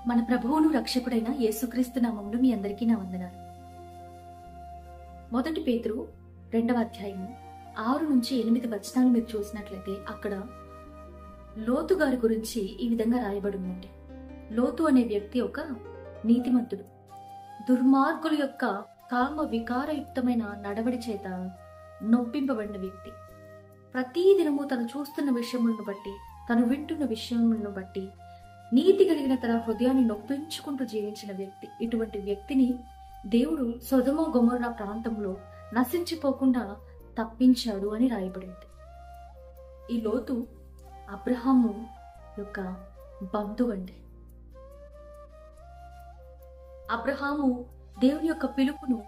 మన ప్రభువును రక్షకుడైన యేసుక్రీస్తు నామములో మీ అందరికీ నా వందనాలు. మొదటి పేతురు 2వ అధ్యాయము 6-8 వచనాలు మీరు చూసినట్లయితే అక్కడ లోతు గారి గురించి ఈ విధంగా రాయబడి ఉంది. లోతు అనే వ్యక్తి ఒక నీతిమంతుడు. దుర్మార్గుల యొక్క కామ వికారయుక్తమైన నడవడి చేత నొప్పింపబడిన వ్యక్తి. ప్రతి దినము తను చూస్తున్న విషయములను బట్టి, తను వింటున్న విషయములను బట్టి నీతి కలిగిన తన హృదయాన్ని నొప్పించుకుంటూ జీవించిన వ్యక్తి. ఇటువంటి వ్యక్తిని దేవుడు సొదొమ గొమొర్రా ప్రాంతంలో నశించిపోకుండా తప్పించాడు అని రాయబడింది. ఈ లోతు అబ్రహాము యొక్క బంధువండి. అబ్రహాము దేవుని యొక్క పిలుపును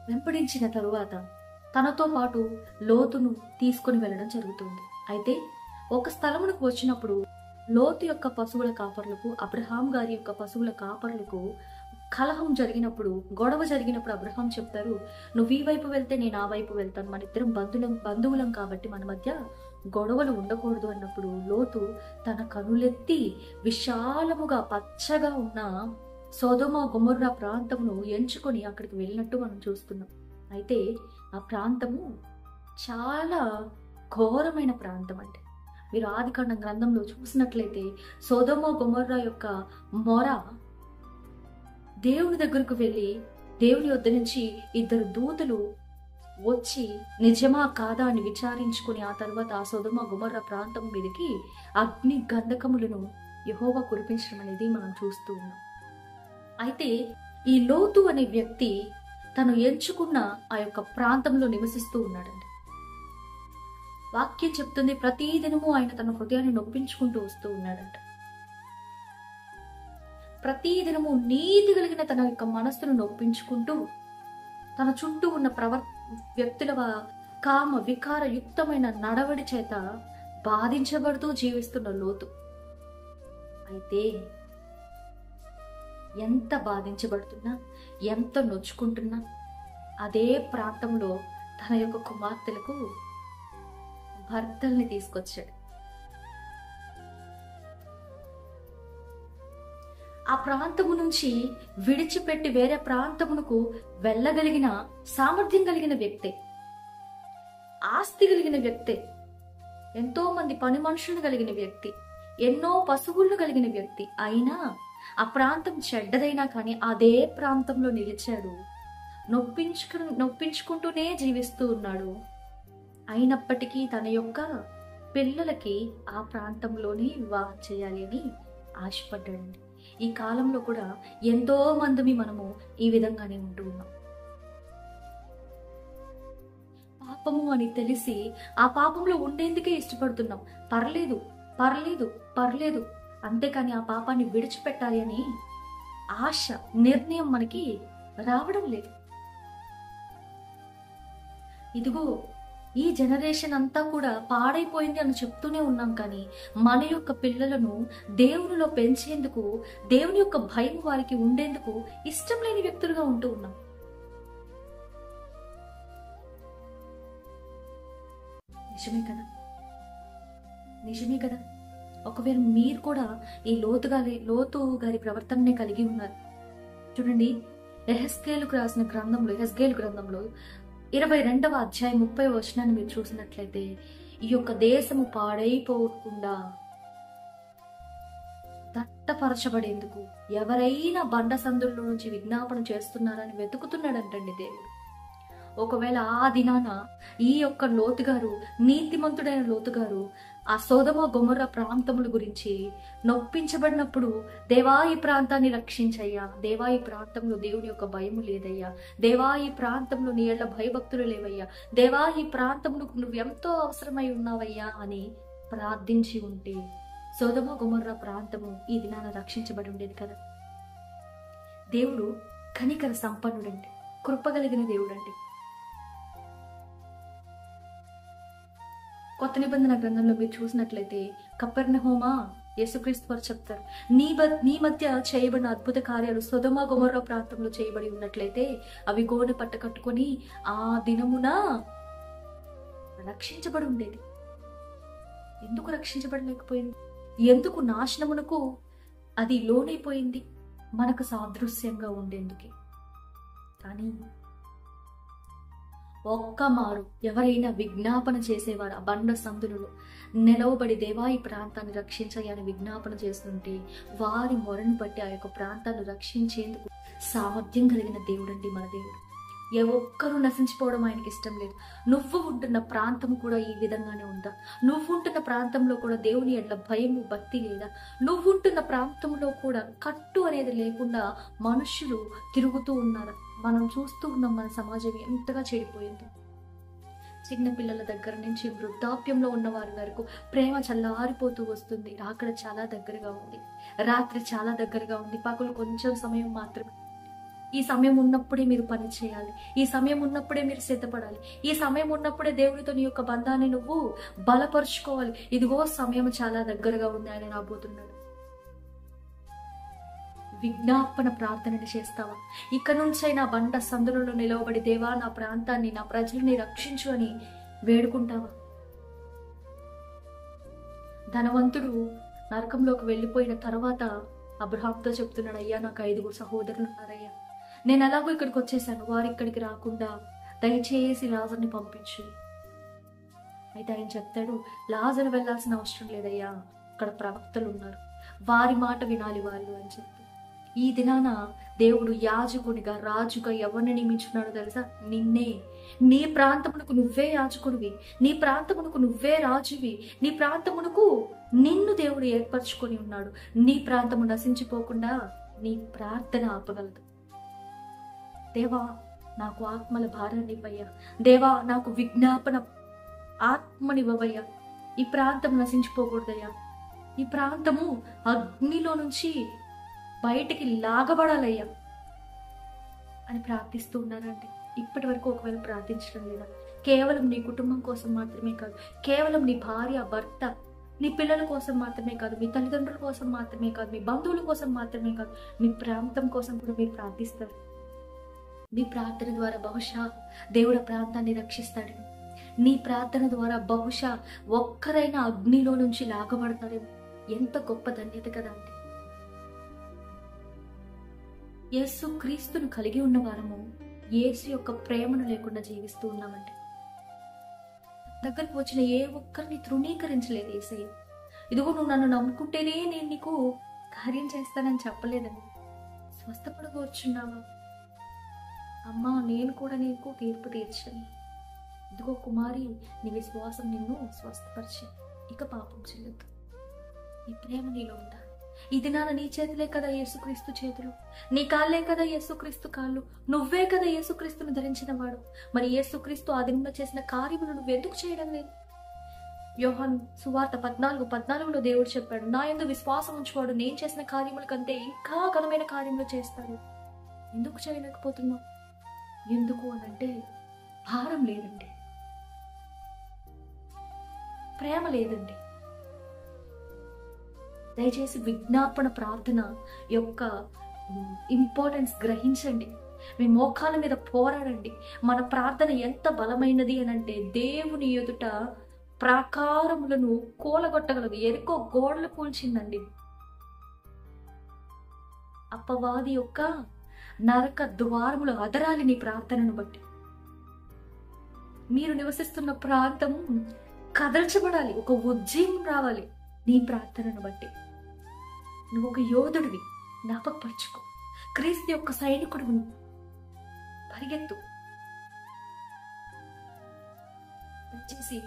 వెంపడించిన తరువాత తనతో పాటు లోతును తీసుకుని వెళ్ళడం జరుగుతుంది. అయితే ఒక స్థలమునకు వచ్చినప్పుడు లోతు యొక్క పశువుల కాపర్లకు, అబ్రహాం గారి యొక్క పశువుల కాపర్లకు కలహం జరిగినప్పుడు, గొడవ జరిగినప్పుడు అబ్రహాం చెప్తారు, నువ్వు ఈ వైపు వెళ్తే నేను ఆ వైపు వెళ్తాను, మన ఇద్దరం బంధువులం కాబట్టి మన మధ్య గొడవలు ఉండకూడదు అన్నప్పుడు లోతు తన కనులెత్తి విశాలముగా పచ్చగా ఉన్న సొదొమ గొమొర్రా ప్రాంతమును ఎంచుకొని అక్కడికి వెళ్ళినట్టు మనం చూస్తున్నాం. అయితే ఆ ప్రాంతము చాలా ఘోరమైన ప్రాంతం అండి. మీరు ఆదికాండం గ్రంథంలో చూసినట్లయితే సొదొమ గొమొర్రా యొక్క మొర దేవుని దగ్గరకు వెళ్ళి దేవుని వద్ద నుంచి 2 దూతలు వచ్చి నిజమా కాదా అని విచారించుకుని ఆ తర్వాత ఆ సొదొమ గొమొర్రా ప్రాంతం మీదకి అగ్ని గంధకములను యెహోవా కురిపించడం అనేది మనం చూస్తూ ఉన్నాం. అయితే ఈ లోతు అనే వ్యక్తి తను ఎంచుకున్న ఆ యొక్క ప్రాంతంలో నివసిస్తూ ఉన్నాడండి. వాక్యం చెప్తుంది, ప్రతి దినము ఆయన తన హృదయాన్ని నొప్పించుకుంటూ వస్తూ ఉన్నాడంట. ప్రతి దినము నీతి కలిగిన తన యొక్క మనస్సును నొప్పించుకుంటూ తన చుట్టూ ఉన్న వ్యక్తుల కామ వికార యుక్తమైన నడవడి చేత బాధించబడుతూ జీవిస్తున్న లోతు. అయితే ఎంత బాధించబడుతున్నా, ఎంత నొచ్చుకుంటున్నా అదే ప్రాంతంలో తన యొక్క కుమార్తెలకు భర్తల్ని తీసుకొచ్చాడు. ఆ ప్రాంతము నుంచి విడిచిపెట్టి వేరే ప్రాంతమునకు వెళ్ళగలిగిన సామర్థ్యం కలిగిన వ్యక్తే, ఆస్తి కలిగిన వ్యక్తే, ఎంతో మంది పని మనుషులను కలిగిన వ్యక్తి, ఎన్నో పశువులను కలిగిన వ్యక్తి. అయినా ఆ ప్రాంతం చెడ్డదైనా కానీ అదే ప్రాంతంలో నిలిచాడు. నొప్పించుకుంటూనే జీవిస్తూ ఉన్నాడు. అయినప్పటికీ తన యొక్క పిల్లలకి ఆ ప్రాంతంలోనే వివాహం చేయాలి అని ఆశపడ్డాడండి. ఈ కాలంలో కూడా ఎంతో మంది మనము ఈ విధంగానే ఉంటూ ఉన్నాం. పాపము అని తెలిసి ఆ పాపంలో ఉండేందుకే ఇష్టపడుతున్నాం. పర్లేదు పర్లేదు పర్లేదు, అంతేకాని ఆ పాపాన్ని విడిచిపెట్టాలి అని ఆశ, నిర్ణయం మనకి రావడం లేదు. ఇదిగో ఈ జనరేషన్ అంతా కూడా పాడైపోయింది అని చెప్తూనే ఉన్నాం, కానీ మన యొక్క పిల్లలను దేవునిలో పెంచేందుకు, దేవుని యొక్క భయం వారికి ఉండేందుకు ఇష్టం లేని వ్యక్తులుగా ఉంటూ ఉన్నాం. నిజమే కదా, నిజమే కదా. ఒకవేళ మీరు కూడా ఈ లోతు గారి ప్రవర్తననే కలిగి ఉన్నారు. చూడండి, యెహెజ్కేలుకు రాసిన గ్రంథంలో, యెహెజ్కేలు గ్రంథంలో 22వ అధ్యాయం 30వ వచనాన్ని మీరు చూసినట్లయితే, ఈ యొక్క దేశము పాడైపోకుండా దట్టపరచబడేందుకు ఎవరైనా బండ సందుల్లో నుంచి విజ్ఞాపన చేస్తున్నారని వెతుకుతున్నాడంటండి దేవుడు. ఒకవేళ ఆ దినాన ఈ యొక్క లోతు గారు, నీతిమంతుడైన లోతు గారు ఆ సొదొమ గొమొర్రా ప్రాంతముల గురించి నొప్పించబడినప్పుడు, దేవా ఈ ప్రాంతాన్ని రక్షించయ్యా, దేవా ఈ ప్రాంతంలో దేవుని యొక్క భయము లేదయ్యా, దేవా ఈ ప్రాంతంలో నీ ఎడల భయభక్తులు లేవయ్యా, దేవా ఈ ప్రాంతంలో నువ్వు ఎంతో అవసరమై ఉన్నావయ్యా అని ప్రార్థించి ఉంటే సొదొమ గొమొర్రా ప్రాంతము ఈ దినాన రక్షించబడి ఉండేది కదా. దేవుడు కనికర సంపన్నుడండి, కృపగలిగిన దేవుడండి. కొత్త నిబంధన గ్రంథంలో మీరు చూసినట్లయితే కపెర్నహూమా, యేసుక్రీస్తు వారు చెప్తారు, నీ మధ్య చేయబడిన అద్భుత కార్యాలు సొదొమ గొమొర్రా ప్రాంతంలో చేయబడి ఉన్నట్లయితే అవి గోనె పట్ట కట్టుకొని ఆ దినమున రక్షించబడి ఉండేది. ఎందుకు రక్షించబడలేకపోయింది? ఎందుకు నాశనమునకు అది లోనైపోయింది? మనకు సాదృశ్యంగా ఉండేందుకే. కానీ ఒక్క మారు ఎవరైనా విజ్ఞాపన చేసేవారు ఆ బండ సందులలో నిలవబడి, దేవా ఈ ప్రాంతాన్ని రక్షించని విజ్ఞాపన చేస్తుంటే వారి మొరను బట్టి ఆ యొక్క ప్రాంతాన్ని రక్షించేందుకు సామర్థ్యం కలిగిన దేవుడండి మన దేవుడు. ఏ ఒక్కరూ నశించిపోవడం ఆయనకి ఇష్టం లేదు. నువ్వు ఉంటున్న ప్రాంతం కూడా ఈ విధంగానే ఉందా? నువ్వు ఉంటున్న ప్రాంతంలో కూడా దేవుని ఎడ్ల భయము, భక్తి లేదా? నువ్వు ఉంటున్న ప్రాంతంలో కూడా కట్టు అనేది లేకుండా మనుషులు తిరుగుతూ ఉన్నారా? మనం చూస్తూ ఉన్నాం మన సమాజం ఎంతగా చెడిపోయిందో. చిన్న పిల్లల దగ్గర నుంచి వృద్ధాప్యంలో ఉన్న వారి వరకు ప్రేమ చల్లారిపోతూ వస్తుంది. అక్కడ చాలా దగ్గరగా ఉంది, రాత్రి చాలా దగ్గరగా ఉంది, పగలు కొంచెం సమయం మాత్రమే. ఈ సమయం ఉన్నప్పుడే మీరు పని చేయాలి, ఈ సమయం ఉన్నప్పుడే మీరు సిద్ధపడాలి, ఈ సమయం ఉన్నప్పుడే దేవునితో నీ యొక్క బంధాన్ని నువ్వు బలపరుచుకోవాలి. ఇదిగో సమయం చాలా దగ్గరగా ఉంది, ఆయన రాబోతున్నాడు. విజ్ఞాపన ప్రార్థనని చేస్తావా? ఇక నుంచైనా బండ సందులలో నిలవబడి, దేవా నా ప్రాంతాన్ని, నా ప్రజల్ని రక్షించు అని వేడుకుంటావా? ధనవంతుడు నరకంలోకి వెళ్ళిపోయిన తర్వాత అబ్రహాంతో చెప్తున్నాడు, అయ్యా నాకు 5 సహోదరులు ఉన్నారయ్యా, నేను ఎలాగో ఇక్కడికి వచ్చేసాను, వారు ఇక్కడికి రాకుండా దయచేసి లాజర్ని పంపించు. అయితే ఆయన చెప్తాడు, లాజర్ వెళ్ళాల్సిన అవసరం లేదయ్యా, అక్కడ ప్రవక్తలు ఉన్నారు, వారి మాట వినాలి వాళ్ళు అని చెప్పి. ఈ దినాన దేవుడు యాజకునిగా, రాజుగా ఎవరిని నియమించున్నాడో తెలుసా? నిన్నే. నీ ప్రాంతమునకు నువ్వే యాజకుడివి, నీ ప్రాంతమునకు నువ్వే రాజువి, నీ ప్రాంతమునకు నిన్ను దేవుడు ఏర్పరచుకొని ఉన్నాడు. నీ ప్రాంతము నశించిపోకుండా నీ ప్రార్థన ఆపగలదు. దేవా నాకు ఆత్మల భారాన్ని ఇవ్వయ్యా, దేవా నాకు విజ్ఞాపన ఆత్మనివ్వవయ్యా, ఈ ప్రాంతం నశించిపోకూడదయ్యా, ఈ ప్రాంతము అగ్నిలో నుంచి బయటికి లాగబడాలయ్యా అని ప్రార్థిస్తూ ఉన్నారండి. ఇప్పటి వరకు ఒకవేళ ప్రార్థించడం లేదా? కేవలం నీ కుటుంబం కోసం మాత్రమే కాదు, కేవలం నీ భార్య, భర్త, నీ పిల్లల కోసం మాత్రమే కాదు, మీ తల్లిదండ్రుల కోసం మాత్రమే కాదు, మీ బంధువుల కోసం మాత్రమే కాదు, మీ ప్రాంతం కోసం కూడా మీరు ప్రార్థిస్తారు. నీ ప్రార్థన ద్వారా బహుశా దేవుడు ఆ ప్రాంతాన్ని రక్షిస్తాడు. నీ ప్రార్థన ద్వారా బహుశా ఒక్కరైనా అగ్నిలో నుంచి లాగబడతారేమో. ఎంత గొప్ప ధన్యత కదా అంటే. యేసు క్రీస్తును కలిగి ఉన్న వారము యేసు యొక్క ప్రేమను లేకుండా జీవిస్తూ ఉన్నామంటే. దగ్గరకు వచ్చిన ఏ ఒక్కరిని తృణీకరించలేదు యేసయ్య. ఇదిగో నువ్వు నన్ను నమ్ముకుంటేనే నేను నీకు కార్యం చేస్తానని చెప్పలేదని. స్వస్థపడగోర్చున్నావా? అమ్మా నేను కూడా నీకు తీర్పు తీర్చాను. ఇదిగో కుమారి, నీ విశ్వాసం నిన్ను స్వస్థపరిచి ఇక పాపం చేయొద్దు. నీ ప్రేమ నీలో ఉందా? ఈ దినాన నీ చేతులే కదా యేసుక్రీస్తు చేతులు, నీ కాళ్ళే కదా యేసుక్రీస్తు కాళ్ళు, నువ్వే కదా యేసుక్రీస్తును ధరించిన వాడు. మరి యేసుక్రీస్తు ఆ దినంలో చేసిన కార్యములు నువ్వెందుకు చేయడం లేదు? యోహాను సువార్త 14:14 దేవుడు చెప్పాడు, నా యందు విశ్వాసం ఉంచువాడు నేను చేసిన కార్యముల కంటే ఇంకా ఘనమైన కార్యములు చేస్తాడు. ఎందుకు చేయలేకపోతున్నావు? ఎందుకు అనంటే భారం లేదండి, ప్రేమ లేదండి. దయచేసి విజ్ఞాపన ప్రార్థన యొక్క ఇంపార్టెన్స్ గ్రహించండి. మీ మోకాల మీద పోరాడండి. మన ప్రార్థన ఎంత బలమైనది అనంటే దేవుని ఎదుట ప్రాకారములను కూలగొట్టగలదు. ఎరుకో గోడలు కూల్చిందండి. అపవాది యొక్క నరక ద్వారములు అదరాలి నీ ప్రార్థనను బట్టి. మీరు నివసిస్తున్న ప్రాంతము కదల్చబడాలి, ఒక ఉజ్జీవం రావాలి నీ ప్రార్థనను బట్టి. నువ్వు ఒక యోధుడివి, జ్ఞాపకపరచుకో. క్రీస్తు యొక్క సైనికుడు, పరిగెత్తు. దయచేసి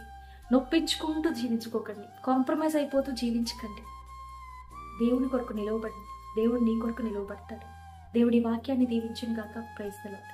నొప్పించుకుంటూ జీవించుకోకండి, కాంప్రమైజ్ అయిపోతూ జీవించకండి. దేవుని కొరకు నిలవబడండి, దేవుడు నీ కొరకు నిలవబడతాడు. దేవుడి వాక్యాన్ని దీవించును గాక. Praise the lord.